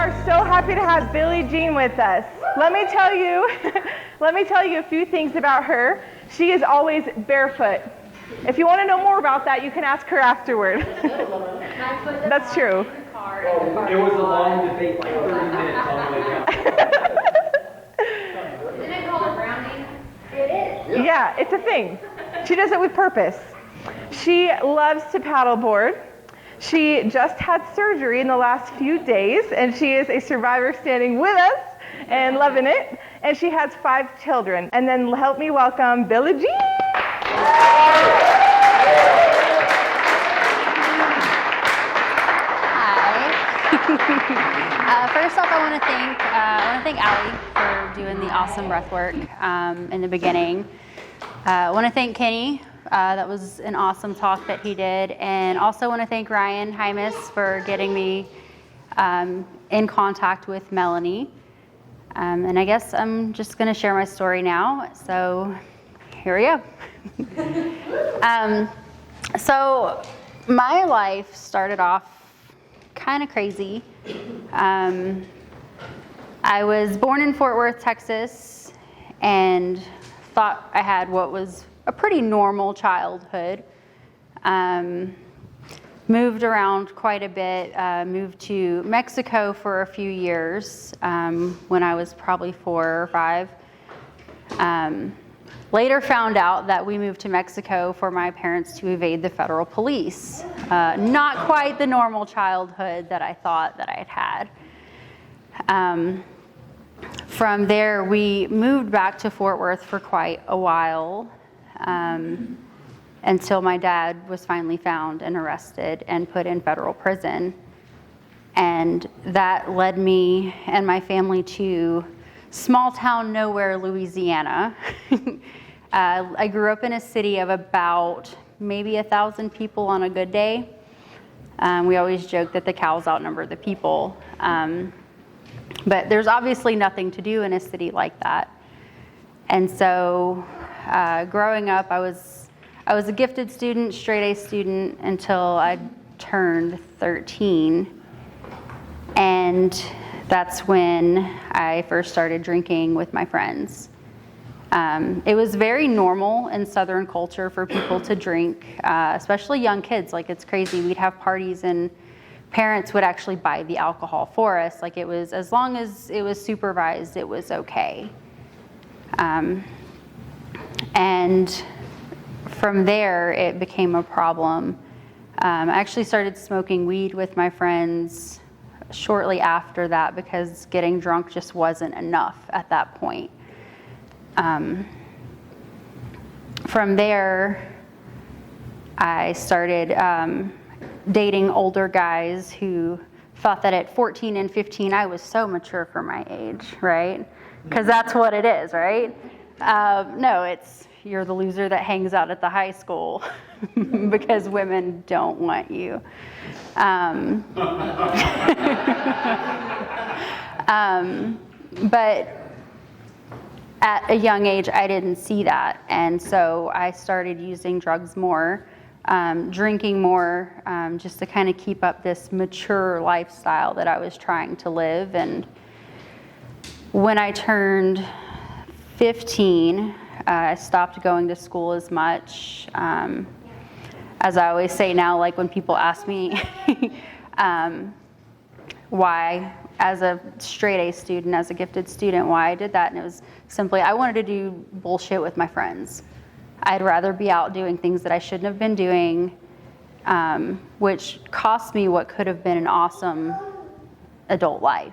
are so happy to have Billie Jean with us. Let me tell you a few things about her. She is always barefoot. If you want to know more about that, you can ask her afterward. That's true. It was a long debate, like 30 minutes on the way down. Isn't it called a brownie? It is. Yeah, it's a thing. She does it with purpose. She loves to paddleboard. She just had surgery in the last few days, and she is a survivor standing with us and loving it. And she has 5 children. And then help me welcome Billie Jean. Hi. First off, I want to thank Allie for doing the awesome breath work in the beginning. I want to thank Kenny. That was an awesome talk that he did. And also want to thank Ryan Hymas for getting me in contact with Melanie. And I guess I'm just going to share my story now. So here we go. So my life started off kind of crazy. I was born in Fort Worth, Texas, and thought I had what was a pretty normal childhood. Moved around quite a bit, moved to Mexico for a few years when I was probably 4 or 5. Later found out that we moved to Mexico for my parents to evade the federal police. Not quite the normal childhood that I thought that I had had. From there, we moved back to Fort Worth for quite a while. Until my dad was finally found and arrested and put in federal prison. And that led me and my family to small town nowhere, Louisiana. I grew up in a city of about maybe 1,000 people on a good day. We always joke that the cows outnumber the people. But there's obviously nothing to do in a city like that. And so growing up, I was a gifted student, straight A student, until I turned 13. And that's when I first started drinking with my friends. It was very normal in Southern culture for people to drink, especially young kids. Like, it's crazy. We'd have parties and parents would actually buy the alcohol for us. Like, it was, as long as it was supervised, it was okay. And from there, it became a problem. I actually started smoking weed with my friends shortly after that because getting drunk just wasn't enough at that point. From there, I started dating older guys who thought that at 14 and 15, I was so mature for my age, right? Because that's what it is, right? No, it's you're the loser that hangs out at the high school because women don't want you. But at a young age, I didn't see that. And so I started using drugs more, drinking more, just to kind of keep up this mature lifestyle that I was trying to live. And when I turned 15, I stopped going to school as much. As I always say now, like when people ask me why, as a straight A student, as a gifted student, why I did that, and it was simply I wanted to do bullshit with my friends. I'd rather be out doing things that I shouldn't have been doing, which cost me what could have been an awesome adult life.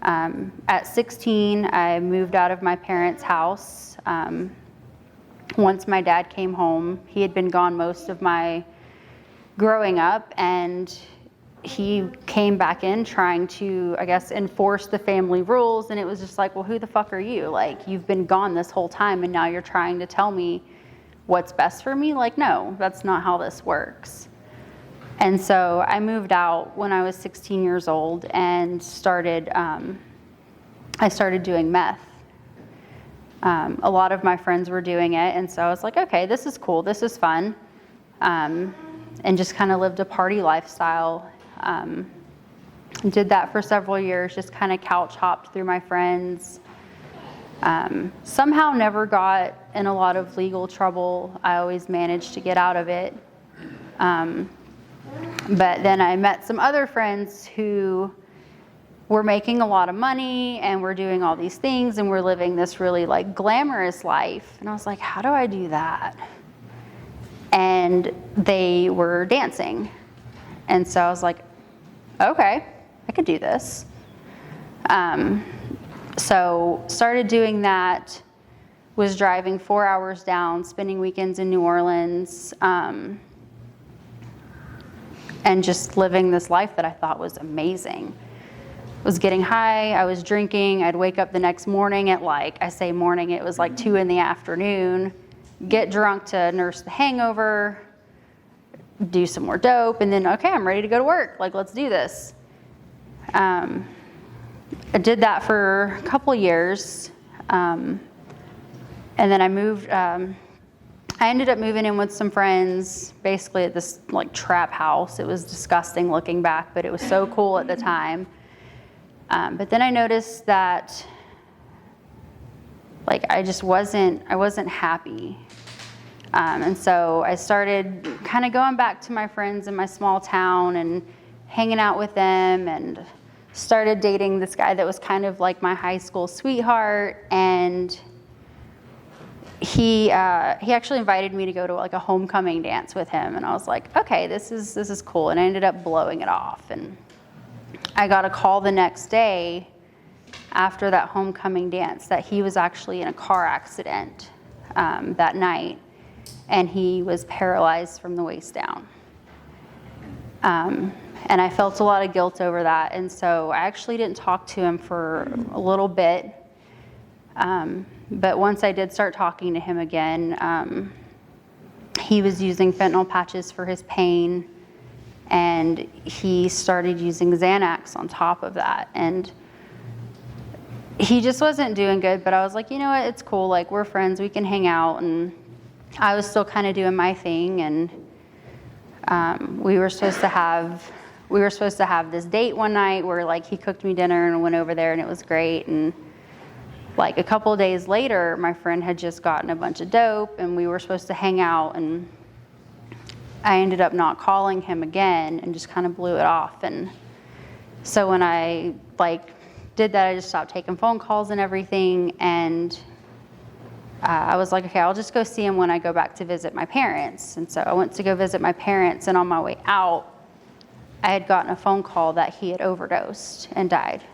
At 16, I moved out of my parents' house. Once my dad came home, he had been gone most of my growing up, and he came back in trying to, I guess, enforce the family rules. And it was just like, well, who the fuck are you? Like, you've been gone this whole time, and now you're trying to tell me what's best for me? Like, no, that's not how this works. And so I moved out when I was 16 years old and I started doing meth. A lot of my friends were doing it, and so I was like, okay, this is cool, this is fun, and just kind of lived a party lifestyle. Did that for several years, just kind of couch hopped through my friends. Somehow never got in a lot of legal trouble. I always managed to get out of it. But then I met some other friends who were making a lot of money and were doing all these things and were living this really like glamorous life. And I was like, how do I do that? And they were dancing. And so I was like, okay, I could do this. So started doing that, was driving 4 hours down, spending weekends in New Orleans, and just living this life that I thought was amazing. Was getting high, I was drinking, I'd wake up the next morning at I say morning, it was 2 in the afternoon, get drunk to nurse the hangover, do some more dope, and then, okay, I'm ready to go to work, let's do this. I did that for a couple years, and then I moved, I ended up moving in with some friends, basically at this trap house. It was disgusting looking back, but it was so cool at the time. But then I noticed that I wasn't happy. And so I started kind of going back to my friends in my small town and hanging out with them, and started dating this guy that was kind of like my high school sweetheart. And he actually invited me to go to a homecoming dance with him, and I was like, okay, this is cool. And I ended up blowing it off. And I got a call the next day after that homecoming dance that he was actually in a car accident that night, and he was paralyzed from the waist down. And I felt a lot of guilt over that, and so I actually didn't talk to him for a little bit. But once I did start talking to him again, he was using fentanyl patches for his pain, and he started using Xanax on top of that. And he just wasn't doing good, but I was like, you know what, it's cool, we're friends, we can hang out. And I was still kind of doing my thing, and we were supposed to have this date one night where he cooked me dinner and went over there, and it was great. And a couple of days later, my friend had just gotten a bunch of dope, and we were supposed to hang out, and I ended up not calling him again and just kind of blew it off. And so when I did that, I just stopped taking phone calls and everything. And I was like, okay, I'll just go see him when I go back to visit my parents. And so I went to go visit my parents, and on my way out, I had gotten a phone call that he had overdosed and died.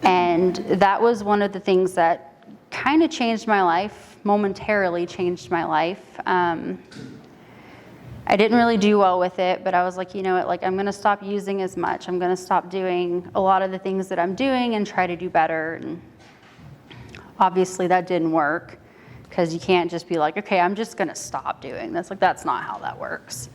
And that was one of the things that kind of changed my life, momentarily changed my life. I didn't really do well with it, but I was like, you know what, I'm going to stop using as much. I'm going to stop doing a lot of the things that I'm doing and try to do better. And obviously that didn't work, because you can't just be like, okay, I'm just going to stop doing this. That's not how that works.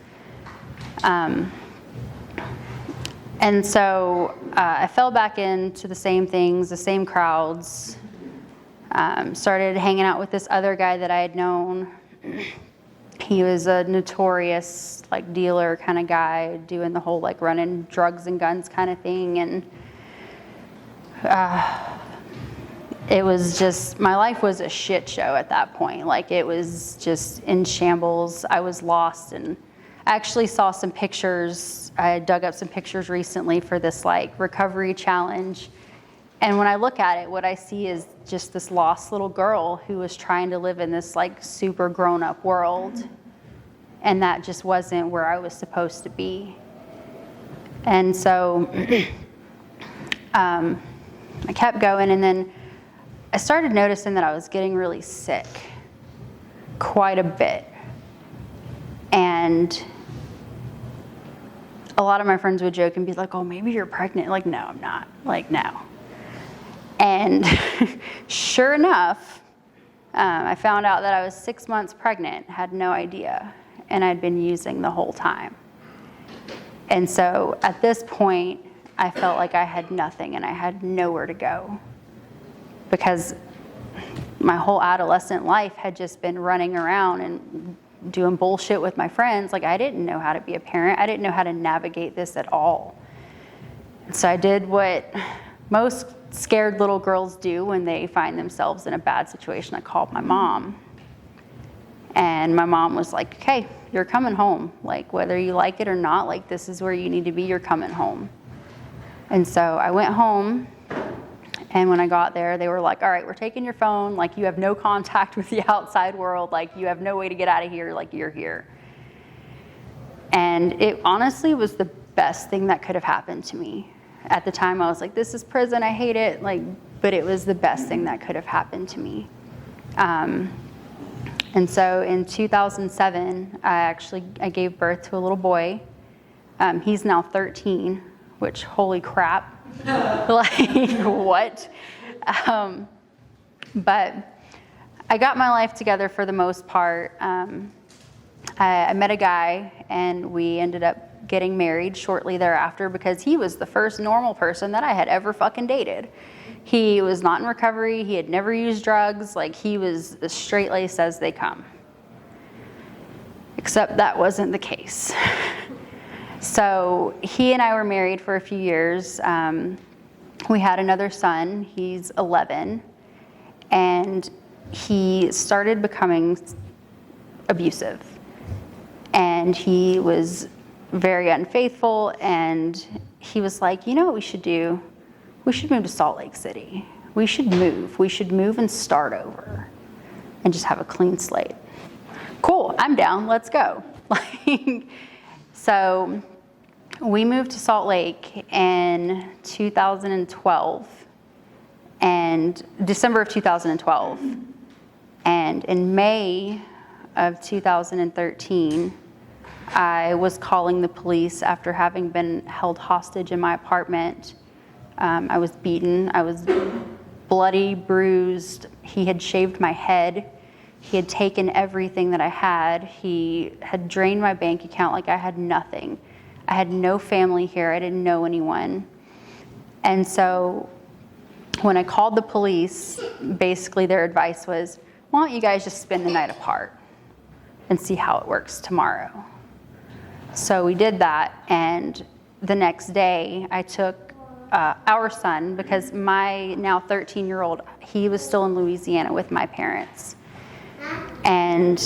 And so I fell back into the same things, the same crowds, started hanging out with this other guy that I had known. He was a notorious dealer kind of guy, doing the whole running drugs and guns kind of thing. And it was just, my life was a shit show at that point. It was just in shambles. I was lost, and I actually saw some pictures. I dug up some pictures recently for this recovery challenge. And when I look at it, what I see is just this lost little girl who was trying to live in this super grown-up world. And that just wasn't where I was supposed to be. And so I kept going, and then I started noticing that I was getting really sick quite a bit. And a lot of my friends would joke and be like, oh, maybe you're pregnant. No, I'm not. No. And sure enough, I found out that I was 6 months pregnant, had no idea, and I'd been using the whole time. And so at this point, I felt like I had nothing and I had nowhere to go, because my whole adolescent life had just been running around and doing bullshit with my friends. I didn't know how to be a parent. I didn't know how to navigate this at all. So I did what most scared little girls do when they find themselves in a bad situation. I called my mom. And my mom was like, okay, you're coming home. Like, whether you like it or not, like, this is where you need to be. You're coming home. And so I went home. And when I got there, they were like, all right, we're taking your phone. Like, you have no contact with the outside world. Like, you have no way to get out of here. Like, you're here. And it honestly was the best thing that could have happened to me. At the time, I was like, this is prison. I hate it. Like, but it was the best thing that could have happened to me. And so in 2007, I gave birth to a little boy. He's now 13, which, holy crap. Like, what? But I got my life together for the most part. I met a guy, and we ended up getting married shortly thereafter because he was the first normal person that I had ever fucking dated. He was not in recovery. He had never used drugs. Like, he was as straight-laced as they come. Except that wasn't the case. So he and I were married for a few years. We had another son. He's 11. And he started becoming abusive. And he was very unfaithful. And he was like, you know what we should do? We should move to Salt Lake City. We should move. We should move and start over and just have a clean slate. Cool, I'm down, let's go. So we moved to Salt Lake in 2012, and December of 2012. And in May of 2013, I was calling the police after having been held hostage in my apartment. I was beaten, I was bloody, bruised. He had shaved my head. He had taken everything that I had. He had drained my bank account like I had nothing. I had no family here. I didn't know anyone. And so when I called the police, basically their advice was, why don't you guys just spend the night apart and see how it works tomorrow? So we did that, and the next day I took our son, because my now 13-year-old, he was still in Louisiana with my parents. And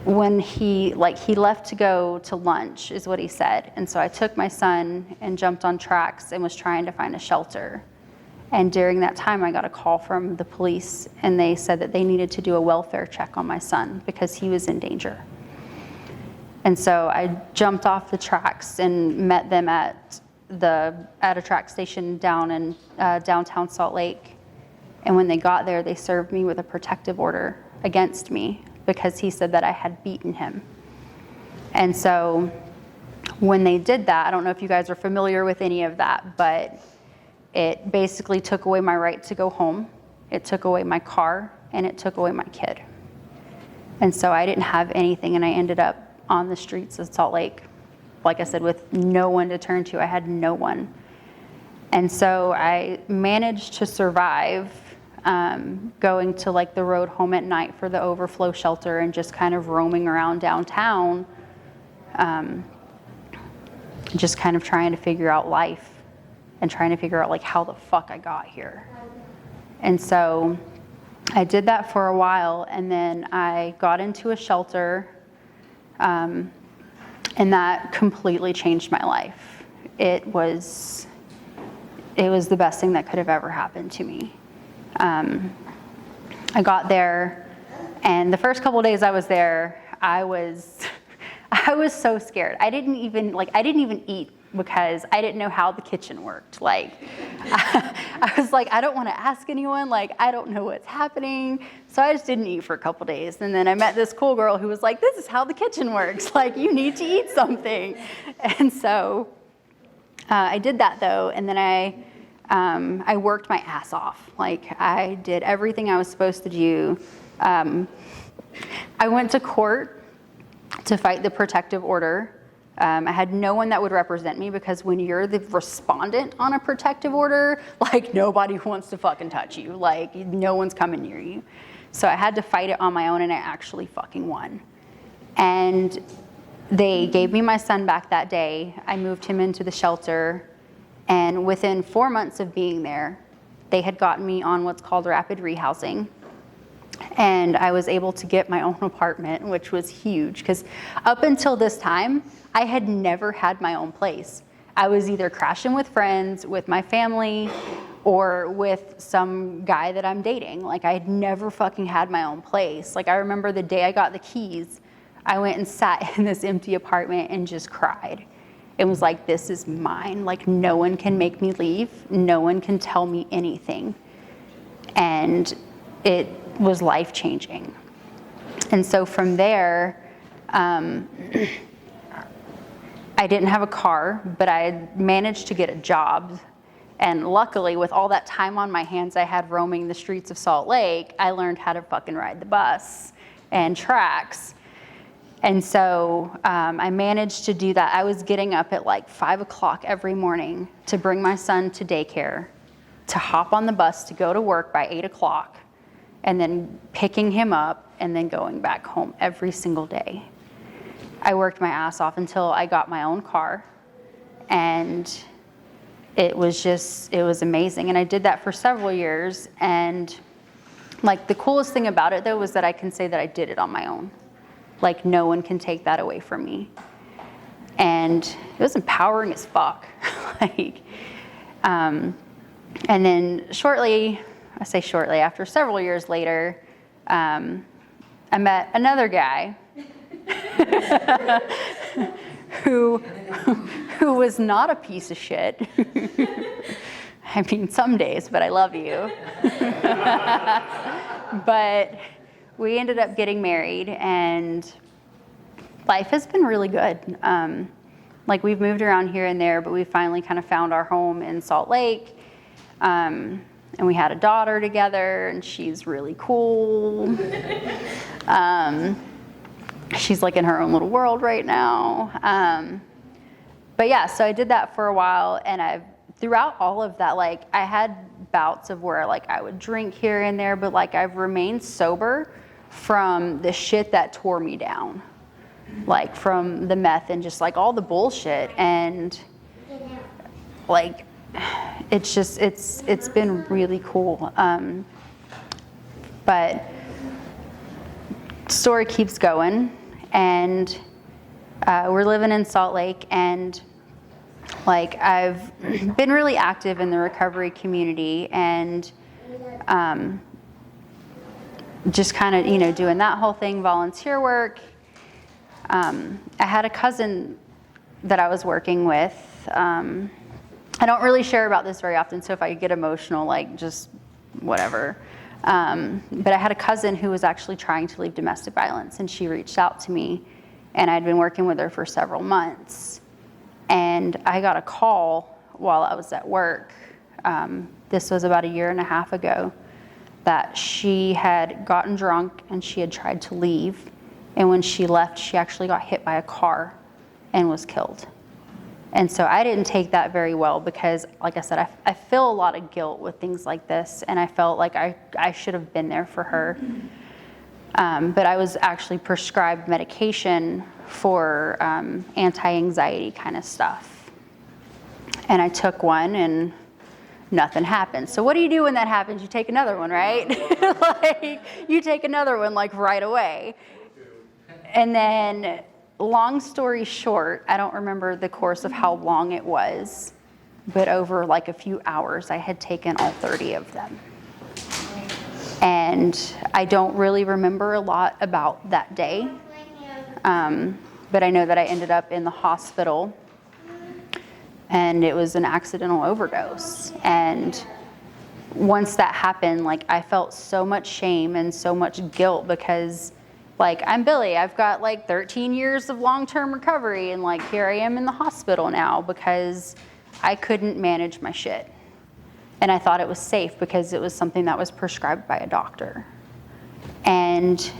when he left to go to lunch, is what he said. And so I took my son and jumped on tracks and was trying to find a shelter. And during that time, I got a call from the police, and they said that they needed to do a welfare check on my son because he was in danger. And so I jumped off the tracks and met them at a track station down in downtown Salt Lake. And when they got there, they served me with a protective order against me because he said that I had beaten him. And so when they did that, I don't know if you guys are familiar with any of that, but it basically took away my right to go home. It took away my car, and it took away my kid. And so I didn't have anything, and I ended up on the streets of Salt Lake, like I said, with no one to turn to. I had no one. And so I managed to survive going to like the road home at night for the overflow shelter and just kind of roaming around downtown, just kind of trying to figure out life and trying to figure out like how the fuck I got here. And so I did that for a while, and then I got into a shelter, and that completely changed my life. It was the best thing that could have ever happened to me. I got there, and the first couple of days I was there, I was so scared. I didn't even eat because I didn't know how the kitchen worked. Like, I was like, I don't want to ask anyone. Like, I don't know what's happening. So I just didn't eat for a couple days. And then I met this cool girl who was like, this is how the kitchen works. Like, you need to eat something. And so I did that though. And then I worked my ass off. Like, I did everything I was supposed to do. I went to court to fight the protective order. I had no one that would represent me because when you're the respondent on a protective order, like, nobody wants to fucking touch you. Like, no one's coming near you. So I had to fight it on my own, and I actually fucking won. And they gave me my son back that day. I moved him into the shelter, And within 4 months of being there, they had gotten me on what's called rapid rehousing. And I was able to get my own apartment, which was huge, because up until this time, I had never had my own place. I was either crashing with friends, with my family, or with some guy that I'm dating. Like, I had never fucking had my own place. Like, I remember the day I got the keys, I went and sat in this empty apartment and just cried. It was like, this is mine. Like, no one can make me leave. No one can tell me anything. And it was life-changing. And so from there, I didn't have a car, but I managed to get a job. And luckily, with all that time on my hands I had roaming the streets of Salt Lake, I learned how to fucking ride the bus and tracks. And so I managed to do that. I was getting up at like 5 o'clock every morning to bring my son to daycare, to hop on the bus to go to work by 8 o'clock, and then picking him up and then going back home every single day. I worked my ass off until I got my own car, and it was amazing. And I did that for several years. And like, the coolest thing about it though was that I can say that I did it on my own. Like, no one can take that away from me. And it was empowering as fuck. And then shortly, after several years later, I met another guy who was not a piece of shit. I mean, some days, but I love you. But we ended up getting married, and life has been really good. Like, we've moved around here and there, but we finally kind of found our home in Salt Lake. And we had a daughter together, and she's really cool. She's like in her own little world right now. But yeah, so I did that for a while, and throughout all of that, like, I had bouts of where like I would drink here and there, but like, I've remained sober from the shit that tore me down, like from the meth and just like all the bullshit. And like, it's been really cool. But story keeps going, and we're living in Salt Lake, and like, I've been really active in the recovery community, and just kind of, doing that whole thing, volunteer work. I had a cousin that I was working with. I don't really share about this very often, so if I get emotional, like, just whatever. But I had a cousin who was actually trying to leave domestic violence, and she reached out to me, and I'd been working with her for several months. And I got a call while I was at work. This was about 1.5 years ago, that she had gotten drunk and she had tried to leave. And when she left, she actually got hit by a car and was killed. And so I didn't take that very well, because, like I said, I feel a lot of guilt with things like this, and I felt like I should have been there for her. But I was actually prescribed medication for anti-anxiety kind of stuff. And I took one, and nothing happened. So what do you do when that happens? You take another one, right? Like, you take another one like right away. And then, long story short, I don't remember the course of how long it was, but over like a few hours, I had taken all 30 of them. And I don't really remember a lot about that day. But I know that I ended up in the hospital, and it was an accidental overdose. And once that happened, like, I felt so much shame and so much guilt, because like, I'm Billie, I've got like 13 years of long-term recovery, and like, here I am in the hospital now because I couldn't manage my shit. And I thought it was safe because it was something that was prescribed by a doctor. And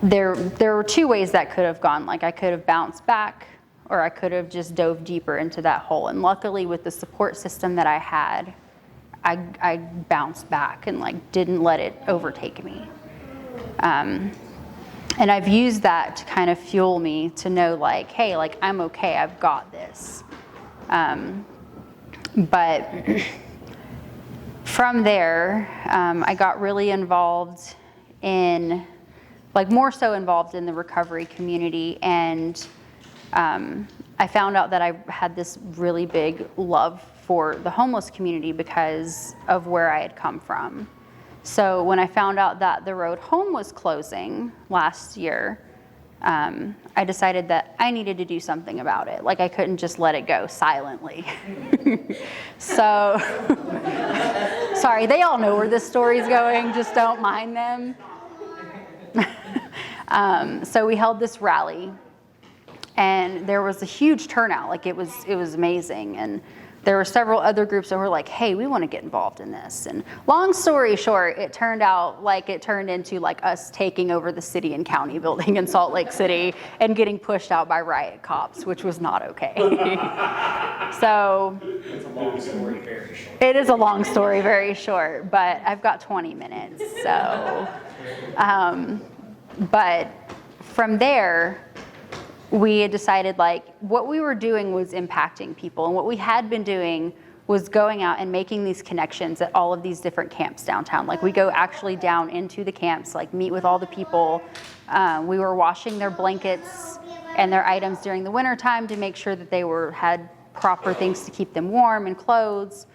there were 2 ways that could have gone. Like, I could have bounced back, or I could have just dove deeper into that hole. And luckily, with the support system that I had, I bounced back and like didn't let it overtake me. And I've used that to kind of fuel me to know, like, hey, like, I'm okay, I've got this. But from there, I got really involved in, like more so involved in the recovery community, and I found out that I had this really big love for the homeless community because of where I had come from. So when I found out that the road home was closing last year, I decided that I needed to do something about it. Like I couldn't just let it go silently. So, sorry, they all know where this story's going, just don't mind them. So we held this rally, and there was a huge turnout. Like it was amazing. And there were several other groups that were like, hey, we want to get involved in this. And long story short, it turned into like us taking over the city and county building in Salt Lake City and getting pushed out by riot cops, which was not okay. So It's a long story, very short. it is a long story, very short, but I've got 20 minutes. So, but from there, we had decided like what we were doing was impacting people, and what we had been doing was going out and making these connections at all of these different camps downtown. Like we go actually down into the camps, like meet with all the people. We were washing their blankets and their items during the winter time to make sure that they had proper things to keep them warm and clothes.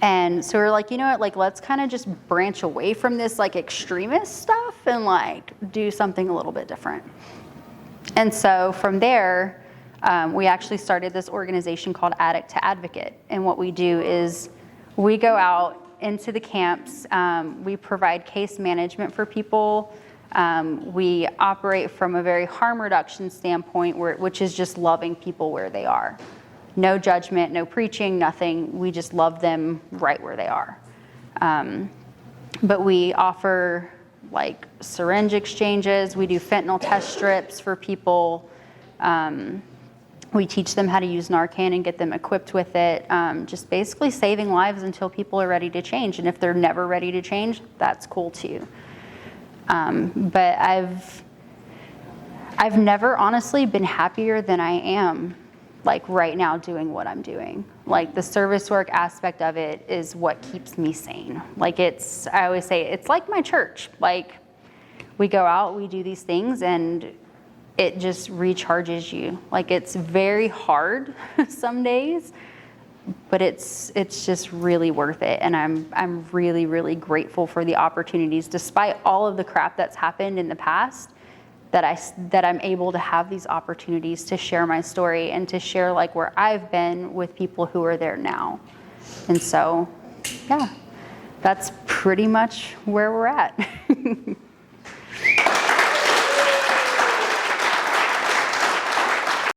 And so we're like, you know what, like let's kind of just branch away from this like extremist stuff and like do something a little bit different. And so from there, we actually started this organization called Addict to Advocate. And what we do is we go out into the camps, we provide case management for people. We operate from a very harm reduction standpoint, which is just loving people where they are. No judgment, no preaching, nothing. We just love them right where they are. But we offer like syringe exchanges. We do fentanyl test strips for people. We teach them how to use Narcan and get them equipped with it. Just basically saving lives until people are ready to change. And if they're never ready to change, that's cool too. But I've never honestly been happier than I am like right now doing what I'm doing. Like the service work aspect of it is what keeps me sane. Like I always say, it's like my church. Like we go out, we do these things, and it just recharges you. Like it's very hard some days, but it's just really worth it. And I'm really, really grateful for the opportunities, despite all of the crap that's happened in the past, that I'm able to have these opportunities to share my story and to share like where I've been with people who are there now. And so, yeah, that's pretty much where we're at.